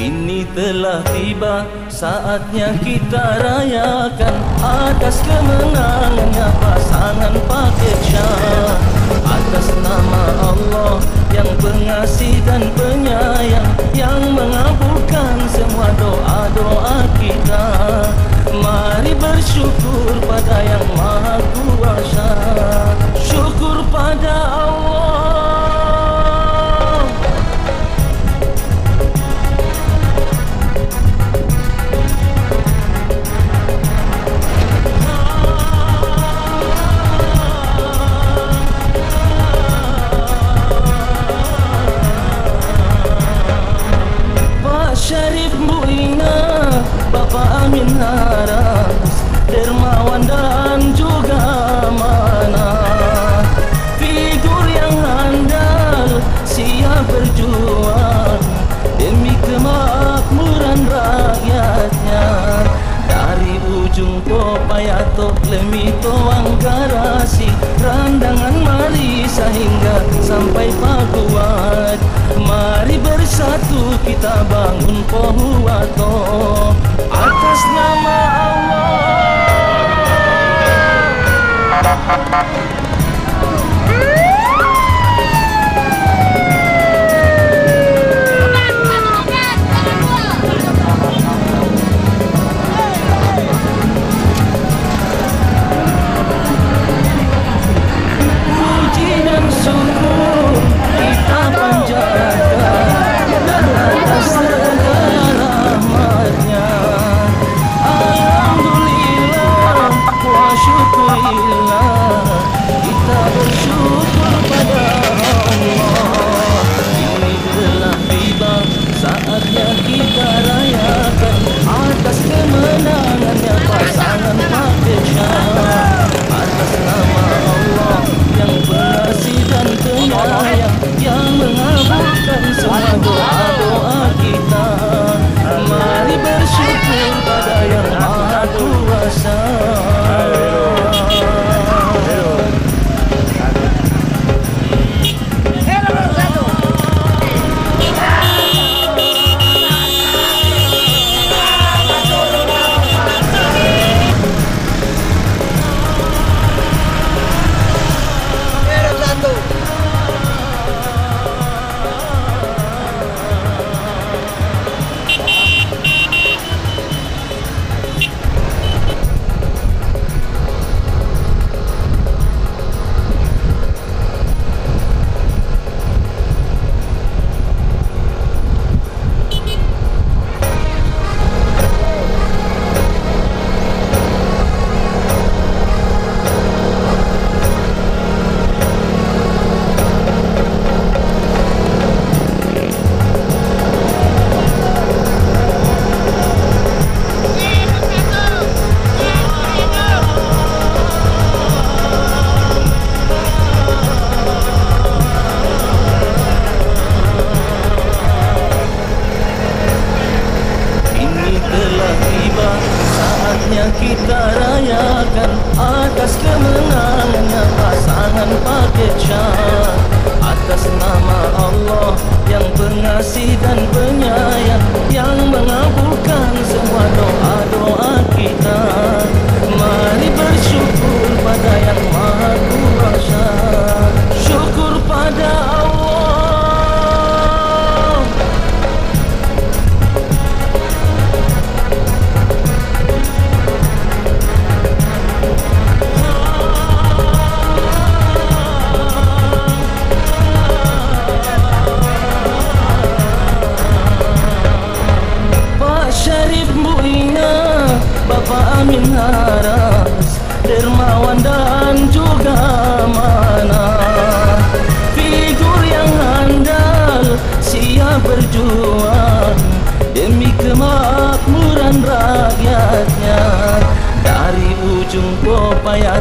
Kini telah tiba saatnya kita rayakan atas kemenangannya pasangan paket Syah. Atas nama Allah yang pengasih dan penyayang, yang mengabulkan semua doa-doa kita, mari bersyukur pada Yang Maha Kuasa. Syukur pada Allah. Syarif Muina, Bapak Amin Haras, dermawan dan juga amanah, figur yang handal, siap berjuang demi kemakmuran rakyatnya. Dari ujung Popayato, Lemito, Anggarasi, Randangan Marisa hingga sampai Pakuat, mari bersatu kita bangun Pohuwato atas nama Allah. Puji dan syukur kita panjatkan atas segala rahmatnya. Alhamdulillah wa syukurillah, kita bersyukur pada Allah. Ini telah tiba saatnya kita rayakan atas kemenangannya pasangan paket Syah. Atas nama Allah yang pengasih dan penyayang, yang mengabulkan semua doa-doa kita, mari bersyukur pada Yang Maha Kuasa.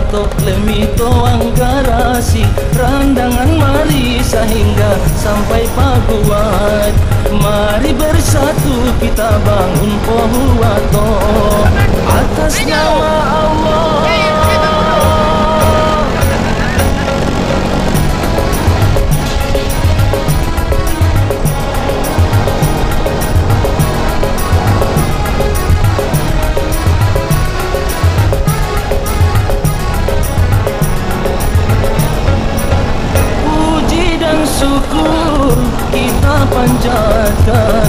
tok lemito ang garasi, randangan mari sehingga sampai paguat. Mari bersatu kita bangun Pohuwato atas nama Allah. Syukur kita panjatkan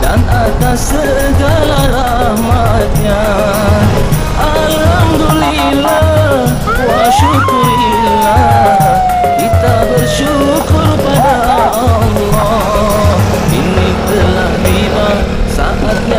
dan atas segala rahmatnya. Alhamdulillah wa syukurillah, kita bersyukur pada Allah. Ini telah tiba saatnya